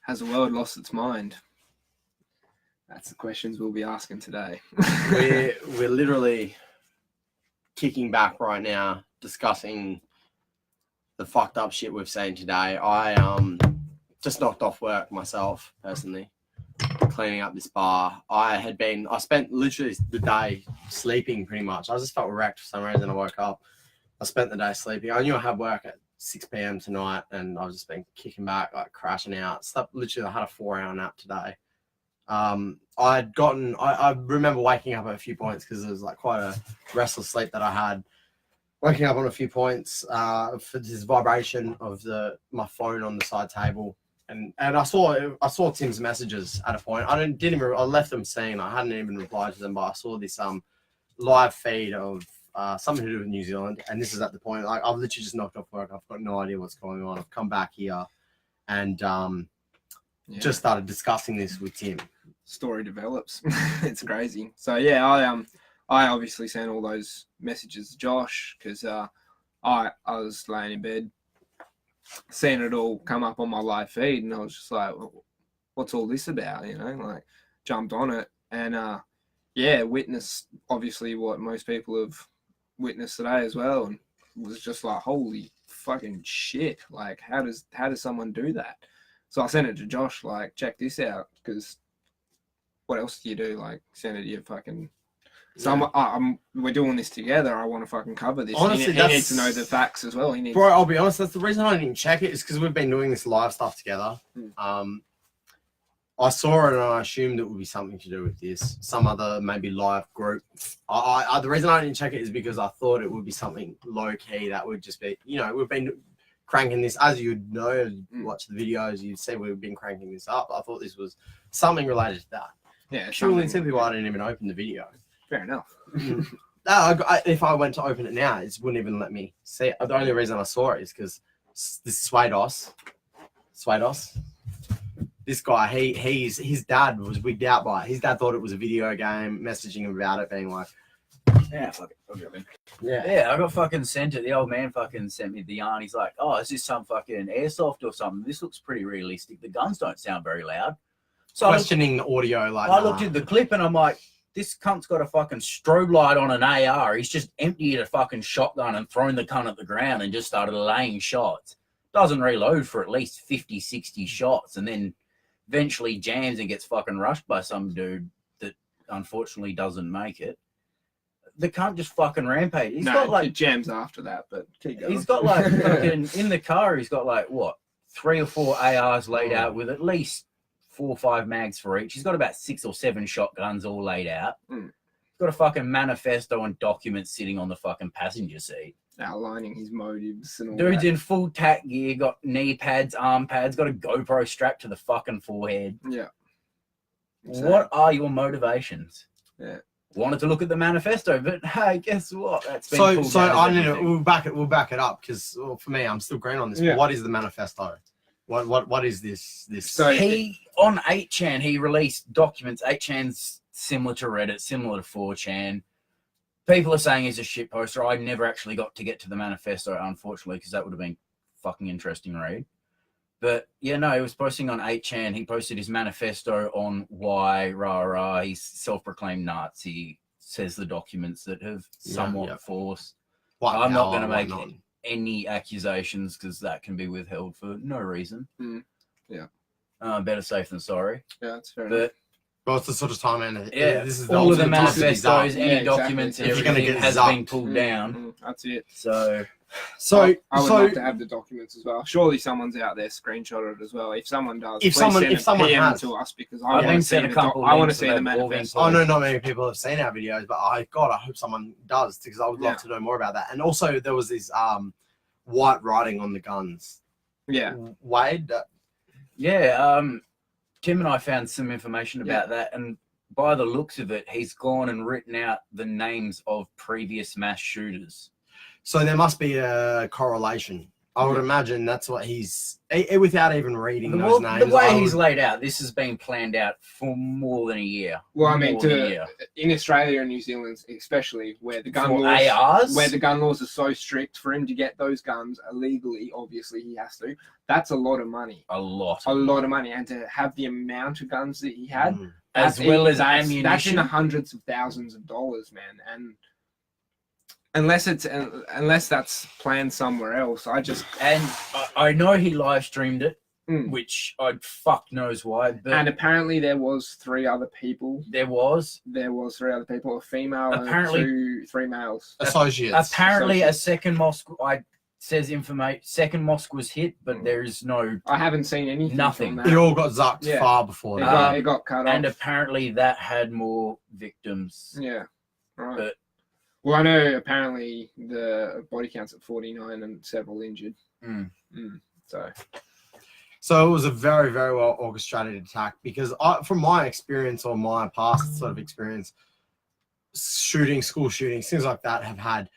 Has the world lost its mind? That's the questions we'll be asking today. we're literally kicking back right now, discussing the fucked up shit we've seen today. I just knocked off work myself, personally, cleaning up this bar. I spent literally the day sleeping pretty much. I just felt wrecked for some reason. I woke up. I spent the day sleeping. I knew I had work at 6 p.m. tonight, and I've just been kicking back, like crashing out. Slept, literally, I had a 4-hour nap today. I remember waking up at a few points because it was like quite a restless sleep that I had. Waking up on a few points for this vibration of my phone on the side table, and I saw Tim's messages at a point. I left them seen. I hadn't even replied to them, but I saw this live feed of something to do with New Zealand, and this is at the point like I've literally just knocked off work. I've got no idea what's going on. I've come back here, and just started discussing this with Tim. Story develops. It's crazy. So yeah, I obviously sent all those messages to Josh because I was laying in bed, seeing it all come up on my live feed, and I was just like, well, what's all this about? You know, like jumped on it and witnessed obviously what most people have witnessed today as well, and was just like, holy fucking shit! Like, how does someone do that? So I sent it to Josh, like, check this out, because what else do you do? Like, send it to your fucking... So we're doing this together. I want to fucking cover this. Honestly, he needs to know the facts as well. Bro, I'll be honest, that's the reason I didn't check it is because we've been doing this live stuff together. I saw it and I assumed it would be something to do with this. Some other maybe live group. The reason I didn't check it is because I thought it would be something low-key that would just be, you know, we've been cranking this, as you'd know, you watch the videos, you'd see we've been cranking this up. I thought this was something related to that. Yeah, purely and simply why I didn't even open the video. Fair enough. If I went to open it now, it wouldn't even let me see it. The only reason I saw it is because this Swados, this guy, his dad was wigged out by it. His dad thought it was a video game, messaging him about it, being like, yeah, fuck it. I'll jump in. Yeah, I got fucking sent it. The old man fucking sent me the yarn. He's like, oh, is this some fucking airsoft or something? This looks pretty realistic. The guns don't sound very loud. So questioning the audio, like I looked at the clip and I'm like, this cunt's got a fucking strobe light on an AR. He's just emptied a fucking shotgun and thrown the cunt at the ground and just started laying shots. Doesn't reload for at least 50, 60 shots and then eventually jams and gets fucking rushed by some dude that unfortunately doesn't make it. The cunt just fucking rampage. He's got like jams after that, but keep going. He's got like fucking in the car. He's got like what 3 or 4 ARs laid out with at least 4 or 5 mags for each. He's got about 6 or 7 shotguns all laid out. He's got a fucking manifesto and documents sitting on the fucking passenger seat, outlining his motives and all. Dude's in full tack gear, got knee pads, arm pads, got a GoPro strapped to the fucking forehead. Yeah. Exactly. What are your motivations? Yeah. Wanted to look at the manifesto, but hey, guess what? That's been we'll back it up because for me, I'm still green on this. Yeah. What is the manifesto? What is this? So he on 8chan he released documents. 8chan's similar to Reddit, similar to 4chan. People are saying he's a shit poster. I never actually got to get to the manifesto, unfortunately, because that would have been fucking interesting read. But yeah, no, he was posting on 8chan. He posted his manifesto on why he's self-proclaimed Nazi. Says the documents that have somewhat forced. I'm not going to make any accusations because that can be withheld for no reason. Yeah. Better safe than sorry. Yeah, that's fair enough. Well, it's the sort of time, and this is all of the manifestos, any documents, everything has been pulled down. That's it. So I would love to have the documents as well. Surely someone's out there screenshot it as well. If someone does, if someone has to us because I want to see the manifesto. I know not many people have seen our videos, but I hope someone does because I would love to know more about that. And also there was this white writing on the guns. Yeah, Wade. Tim and I found some information about that, and by the looks of it, he's gone and written out the names of previous mass shooters. So there must be a correlation I would imagine that's what he's without even reading The, those well, names. the way he's laid out, this has been planned out for more than a year. Well, I mean, More than a year. in Australia and New Zealand, especially where the gun For laws, ARs? where the gun laws are so strict, for him to get those guns illegally, obviously he has to. That's a lot of money. A lot of money, and to have the amount of guns that he had, as well as that's in ammunition. the hundreds of thousands of dollars, man. And unless that's planned somewhere else, I know he live streamed it, which I fuck knows why. But and apparently there was three other people. There was three other people, a female, Apparently- and three males. associates. apparently a second mosque. Says information. Second mosque was hit, but there is no. I haven't seen anything. Nothing. From that. It all got zucked Yeah. far before It that. got cut And off. apparently that had more victims. Yeah, right. But- Well, I know apparently the body count's at 49 and several injured. So So it was a very, very well orchestrated attack because from my experience or my past sort of experience, school shootings, things like that have had,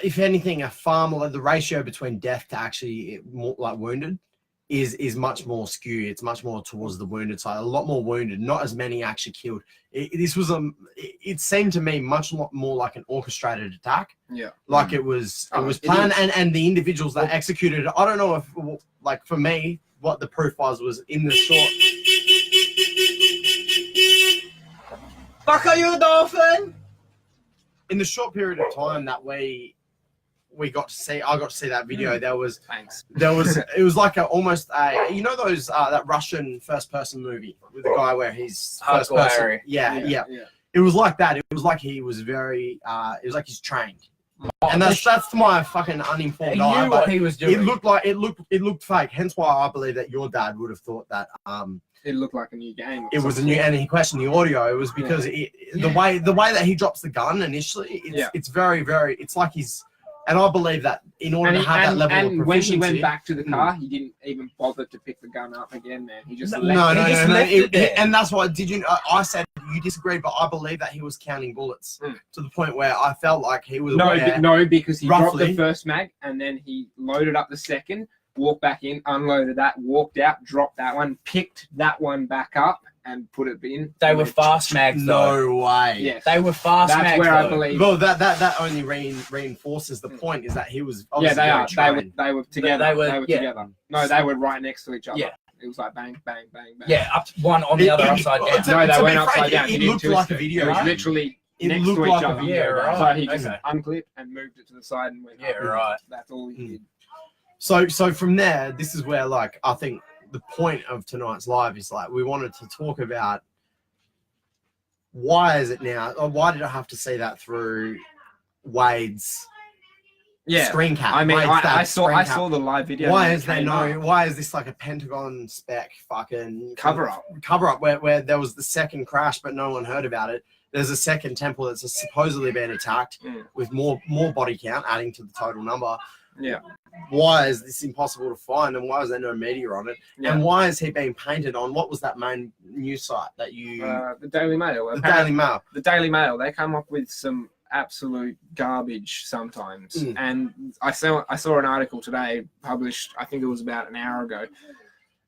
if anything, the ratio between death to actually more, like wounded is much more skewed. It's much more towards the wounded side. A lot more wounded, not as many actually killed. It seemed to me much more like an orchestrated attack. yeah, Like it was It planned, is. and the individuals that executed it. I don't know if, like, for me, what the proof was in the short. Fuck are you, dolphin? In the short period of time that we got to see, I got to see that video. thanks. It was like almost those that Russian first person movie with the guy where he's first Hardcore person. Harry. Yeah. It was like that. It was like he was very. It was like he's trained, and that's my fucking uninformed He eye. knew but what he was doing. it looked fake. Hence why I believe that your dad would have thought that It looked like a new game. it was a new, and he questioned the audio. It was because the way that he drops the gun initially, it's very, very. It's like he's, and I believe that in order to have that level of and when proficiency. he went back to the car, he didn't even bother to pick the gun up again, man. He just No, left it. left it there. and that's why. Did you? I said you disagreed, but I believe that he was counting bullets to the point where I felt like he was. No, because he dropped roughly. the first mag and then he loaded up the second, walked back in, unloaded that, walked out, dropped that one, picked that one back up, and put it in. They were fast mags, though. No way. Yes. They were fast That's mags. where I though. believe. Well, that only reinforces the point is that he was. Yeah, they are. obviously very trained. They were together. They were- yeah. together. No, they were right next to each other. Yeah. It was like bang, bang, bang, bang. Yeah, up one on the other upside down. No, they To went be frank, upside down. it He didn't looked twist like a it. video It was game. literally It next looked to each like a other. video Yeah, game. right. So he just Okay. unclipped and moved it to the side and went. Yeah, up. right. That's all he did. So from there, this is where, like, I think the point of tonight's live is, like, we wanted to talk about why is it now, or why did I have to see that through Wade's screen cap? I mean, Wade's I dad's saw screen I cap. saw the live video. Why when it is there came up. why is this like a Pentagon spec fucking Cover up? where there was the second crash but no one heard about it? There's a second temple that's supposedly been attacked with more body count, adding to the total number. Yeah. Why is this impossible to find, and why is there no media on it? Yeah. And why is he being painted on? What was that main news site that you? The Daily Mail. The Apparently- Daily Mail. The Daily Mail. They come up with some absolute garbage sometimes. And I saw an article today published. I think it was about an hour ago.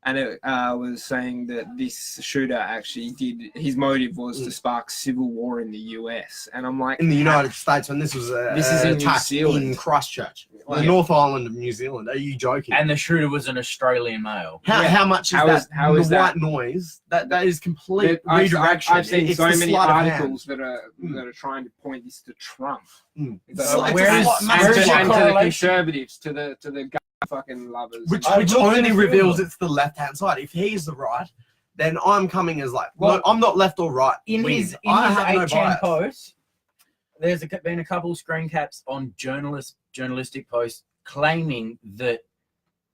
And it was saying that this shooter actually his motive was to spark civil war in the US. And I'm like, In the United States, when this was This is in New attack Zealand. in Christchurch, the Yeah. North Island of New Zealand. Are you joking? And the shooter was an Australian male. How much is How that? is- how is the that? white noise? That is complete I've redirection. seen It's so the many sleight of hand. articles that are trying to point this to Trump. It's So- like- where it's is- like- where is it's your like- and to the correlation? conservatives, to the gun fucking lovers. which I looked at only the reveals film. it's the left-hand side. If he's the right, then I'm coming as like, Well, no, I'm not left or right. In wing. his I have no 8chan bias. post, there's been a couple screen caps on journalistic posts claiming that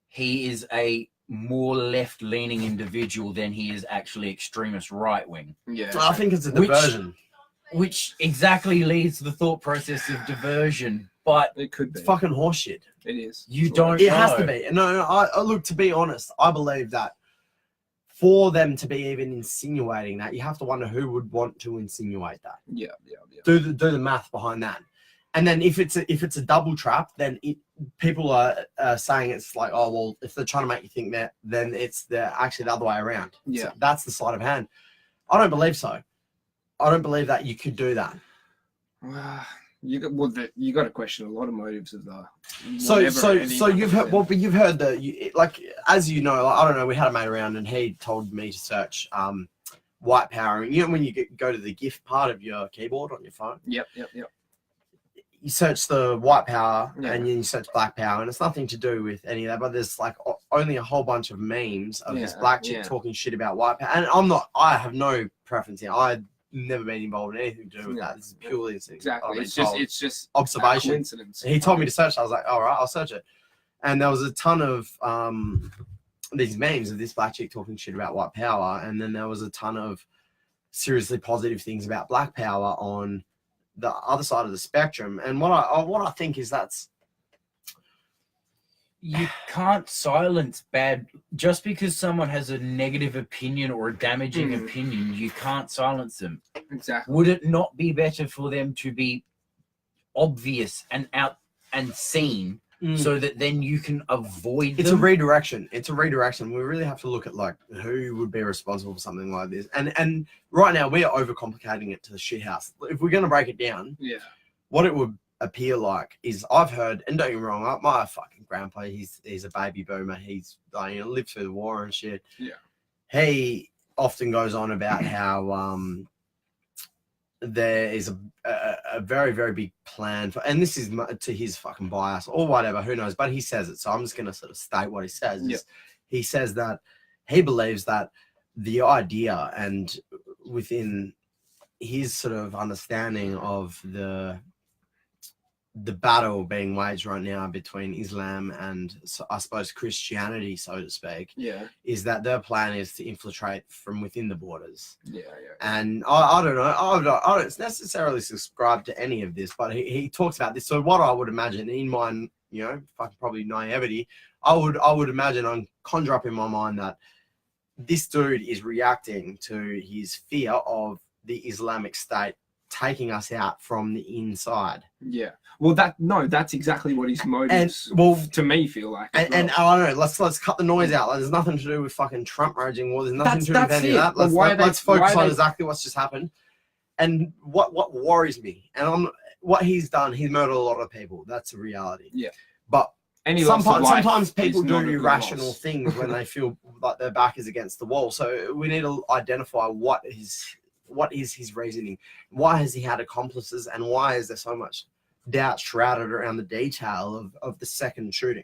he is a more left-leaning individual than he is actually extremist right-wing, Yeah. I think it's a Which- diversion. which exactly leads to the thought process of diversion. But It could be. It's fucking horseshit. It is. you Sure. don't It know. has to be. No, I look, to be honest, I believe that for them to be even insinuating that, you have to wonder who would want to insinuate that. Yeah. Do the math behind that. And then if it's a double trap, then people are saying it's like, oh well, if they're trying to make you think that, then it's actually the other way around. Yeah. So that's the sleight of hand. I don't believe so. I don't believe that you could do that. You got to question a lot of motives of the. So you've heard, well, but you've heard like, as you know, like, I don't know, we had a mate around and he told me to search white power. And you know when you go to the GIF part of your keyboard on your phone? Yep. You search the white power and then you search black power, and it's nothing to do with any of that, but there's like only a whole bunch of memes of this black chick talking shit about white power. And I have no preference here. I've never been involved in anything to do with that. This is purely exactly. It's just observation. Coincidence. He told me to search. I was like, all right, I'll search it. And there was a ton of these memes of this black chick talking shit about white power, and then there was a ton of seriously positive things about black power on the other side of the spectrum. And what I think is you can't silence bad just because someone has a negative opinion or a damaging opinion. You can't silence them. Exactly. Would it not be better for them to be obvious and out and seen, so that then you can avoid it's them? a redirection. It's a redirection. We really have to look at like who would be responsible for something like this. And right now we are overcomplicating it to the shithouse. If we're going to break it down, what it would appear like is, I've heard, and don't get me wrong, my fucking grandpa, he's a baby boomer. He's lived through the war and shit. Yeah. He often goes on about how there is a very, very big plan for, and this is to his fucking bias or whatever, who knows, but he says it. So I'm just going to sort of state what he says. He says that he believes that the idea, and within his sort of understanding of the battle being waged right now between Islam and, I suppose, Christianity, so to speak, is that their plan is to infiltrate from within the borders. And I don't know, I don't necessarily subscribe to any of this, but he talks about this. So what I would imagine in my, fucking probably naivety, I would imagine, and conjure up in my mind that this dude is reacting to his fear of the Islamic State taking us out from the inside. Well, that's exactly what his motives, to me, feel like. And I don't know. Let's cut the noise out. Like, there's nothing to do with fucking Trump raging war. There's nothing to do with any of that. Let's focus on exactly what's just happened. And what worries me, and what he's done, he's murdered a lot of people. That's a reality. But sometimes people do irrational things when they feel like their back is against the wall. So we need to identify what is his reasoning, why has he had accomplices, and why is there so much doubt shrouded around the detail of the second shooting.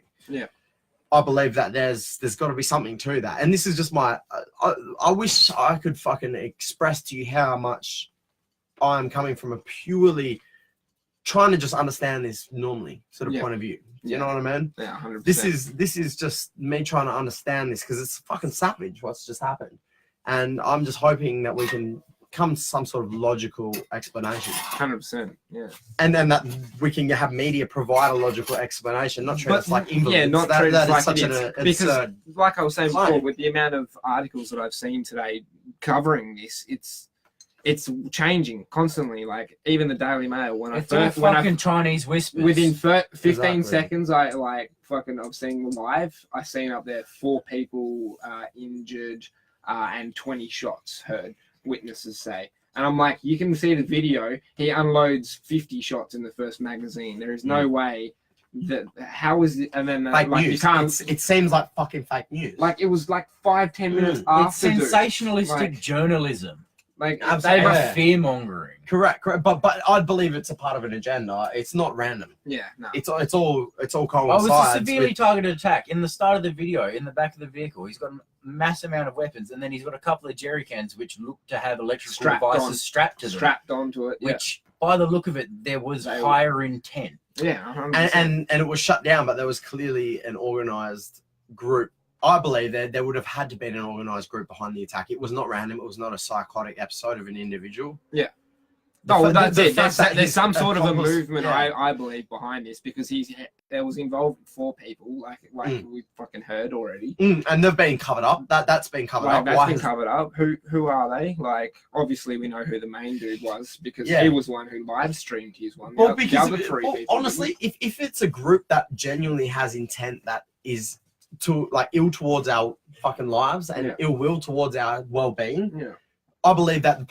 I believe that there's got to be something to that, and this is just my I wish I could fucking express to you how much I'm coming from a purely trying to just understand this normally sort of point of view. You know what I mean? 100%. This is just me trying to understand this, because it's fucking savage what's just happened, and I'm just hoping that we can come to some sort of logical explanation. 100%, and then that we can have media provide a logical explanation, not treat us like invalids. Not treat us like such idiots. Because, like I was saying before, with the amount of articles that I've seen today covering this, it's changing constantly. Like even the Daily Mail, when Chinese whispers. Within 15 seconds, I've seen live. I seen up there 4 people injured and 20 shots heard. Witnesses say, and I'm like, you can see the video. He unloads 50 shots in the first magazine. There is no way that. How is it? And then fake news. You can't. It seems like fucking fake news. Like it was like 5-10 minutes after. It's sensationalistic journalism. Like they are fear mongering. Correct. But I believe it's a part of an agenda. It's not random. It's all coincides. Well, it was a severely targeted attack. In the start of the video, in the back of the vehicle, he's got a mass amount of weapons, and then he's got a couple of jerry cans which look to have electrical devices strapped onto it. Which, by the look of it, there was higher intent. And it was shut down, but there was clearly an organized group. I believe there would have had to be an organized group behind the attack. It was not random. It was not a psychotic episode of an individual. No, that's it. fact that There's some sort of a promised- movement, yeah. I believe, behind this because there was involved 4 people, like we fucking heard already. And they've been covered up. That's been covered up. That's Why been has- covered up. Who are they? Like, obviously, we know who the main dude was because Yeah. he was the one who live streamed his one. Well, The because other 3 people honestly, if it's a group that genuinely has intent that is to like ill towards our fucking lives and Yeah. ill will towards our well-being, didn't. I believe that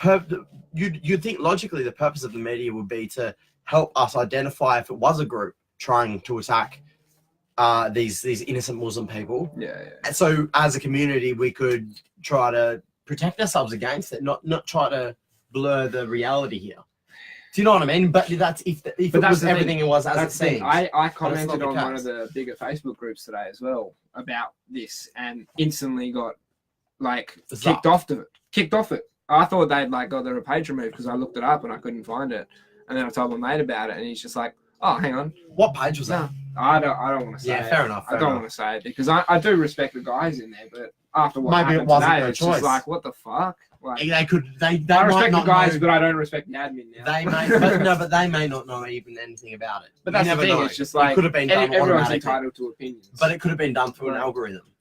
you'd think logically the purpose of the media would be to help us identify if it was a group trying to attack these innocent Muslim people. Yeah. And so as a community, we could try to protect ourselves against it, not try to blur the reality here. Do you know what I mean? But that's if it that's was the thing. everything it was as That's it the thing. seems. I commented the on one case. of the bigger Facebook groups today as well about this and instantly got like kicked off it. I thought they'd like got their page removed because I looked it up and I couldn't find it. And then I told my mate about it and he's just like, oh, hang on. What page was that? I don't want to say Yeah, it. fair enough. I don't want to say it because I do respect the guys in there, but after what Maybe it happened wasn't today, their it's choice. just like, what the fuck? Like, They I might respect the not guys, know. but I don't respect the admin now. They may, but they may not know even anything about it. But You that's the never thing. know. It's just like it could have been done everyone's automatically, entitled to opinions. but it could have been done through an Right. algorithm.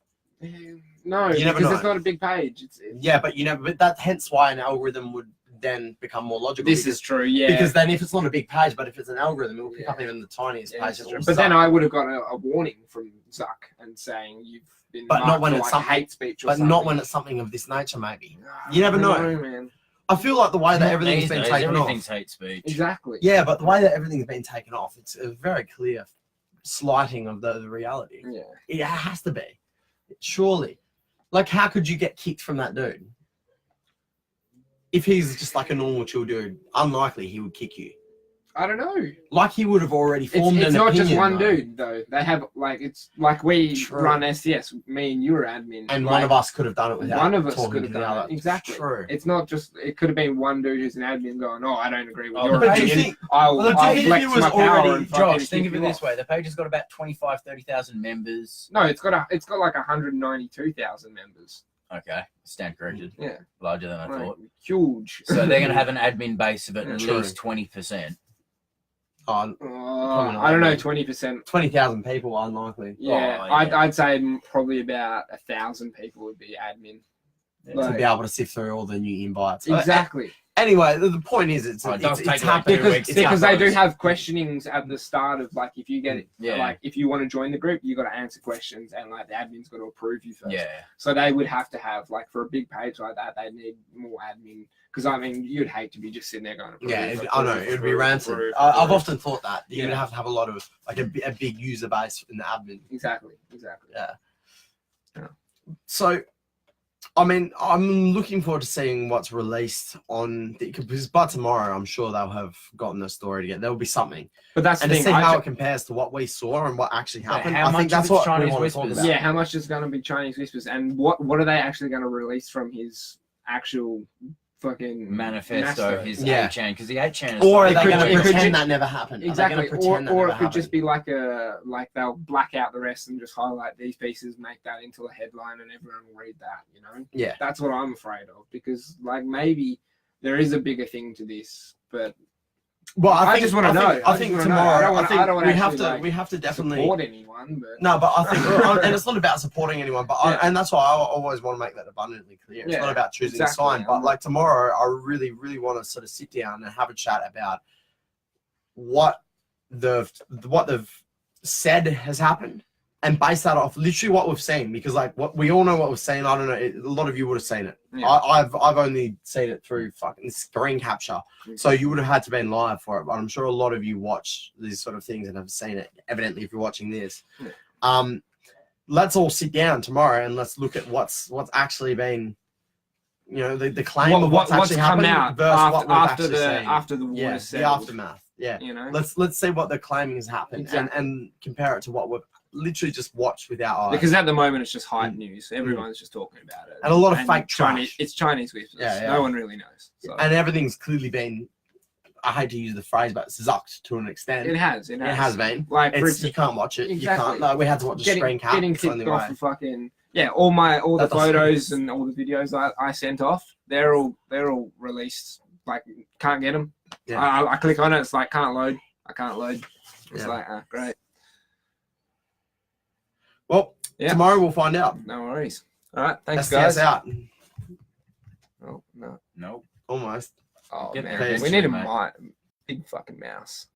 No, You never because know. it's not a big page. It's Yeah, but you never. But that hence why an algorithm would then become more logical. This because, is true, yeah. because then if it's not a big page, but if it's an algorithm, it will pick Yeah. up even the tiniest Yeah, page. this is true. But then I would have got a warning from Zuck and saying you've been But not marked when for, it's like, something- hate speech or But something. not when it's something of this nature, maybe. Ah, You never I don't know. man. I feel like the way that Not everything's these been days, taken everything's off. hate speech. Exactly. Yeah, but the way that everything's been taken off, it's a very clear slighting of the reality. Yeah. It has to be. Surely. Like, how could you get kicked from that dude? If he's just like a normal chill dude, unlikely he would kick you. I don't know. Like he would have already formed It's an not opinion, just one though. dude though. They have like it's like we True. run SCS. Me and you are admin, And like, one of us could have done it without one of us talking could to have the done other. it. Exactly. True. It's not just. It could have been one dude who's an admin going, "Oh, I don't agree with Oh, your but do you opinion. think- I'll well, do you I'll think flex he was my power already- and fucking Josh, think kick of it you this off." way: the page has got about 30,000 members. No, it's got like 192,000 members. Okay, stand corrected. Yeah, Larger than I like, thought. huge. So they're going to have an admin base of at Yeah, least 20%. Oh, I don't know, 20%. 20,000 people, unlikely. Yeah, Oh, yeah. I'd say probably about 1,000 people would be admin. Yeah. To Like- be able to sift through all the new invites. Exactly. Anyway, the point is, it's Oh, it does take like happening. 2 weeks. Because they do It's have questionings at the start of like if you get it, Yeah. like if you want to join the group, you got to answer questions and like the admin's got to approve you first. Yeah. So they would have to have like for a big page like that, they need more admin. Because I mean, you'd hate to be just sitting there going. I know it'd be rancid. I've often thought that you'd have to have a lot of like a big user base in the admin. Exactly. Yeah. Yeah. So, I mean, I'm looking forward to seeing what's released on because by tomorrow, I'm sure they'll have gotten the story together. There'll be something, But that's and the to thing. see how it compares to what we saw and what actually Yeah, happened. how I think much of that's it's what Chinese we want to talk whispers? about. Yeah, how much is going to be Chinese whispers, and what are they actually going to release from his actual fucking Manifesto, his Yeah. 8chan, because the 8chan is Or are like- they could- going it to could pretend ju- that never happened? Exactly, Are they gonna pretend that or never it could just happened? be like they'll black out the rest and just highlight these pieces, make that into a headline, and everyone will read that. You know, Yeah. that's what I'm afraid of because like maybe there is a bigger thing to this, but Well, I think, just wanna know. I I think just wanna know. tomorrow. I don't wanna- I don't wanna we have actually, to. like, We have to definitely support anyone. But No, but I think, and it's not about supporting anyone, but Yeah. and that's why I always want to make that abundantly clear. It's Yeah, not about choosing exactly. a sign, but like tomorrow, I really, really want to sort of sit down and have a chat about what they've said has happened, and base that off literally what we've seen. Because like what we all know what we've seen. I don't know. A lot of you would have seen it. Yeah. I've only seen it through fucking screen capture. So you would have had to been live for it. But I'm sure a lot of you watch these sort of things and have seen it. Evidently, if you're watching this, Yeah. Let's all sit down tomorrow and let's look at what's actually been, you know, the claim of what's actually come happened out versus what we've after actually the seen. after the Yeah, war the settled. aftermath. Yeah, You know, let's see what they're claiming has happened Exactly. and compare it to what we've literally just watched with our eyes. because at the moment it's just hype news. Everyone's just talking about it, And a lot of fake Chinese. trash. It's Chinese whispers. Yeah, yeah. No one really knows. So. and everything's clearly been, I hate to use the phrase, but zucked to an extent. It has. It has been. Like for You can't watch it. Exactly. You can't. Like, we had to watch a screen cap. getting It's the only kicked off way. of fucking all the That doesn't photos make and all the videos I sent off. They're all released. Like can't get them. Yeah. I click on it. It's like can't load. I can't load. It's Yeah. like great. Well, Yeah. tomorrow we'll find out. No worries. All right. Thanks, STS guys. out. Oh no. Nope. Almost. Oh Get man, there we need a eventually, mate. big fucking mouse.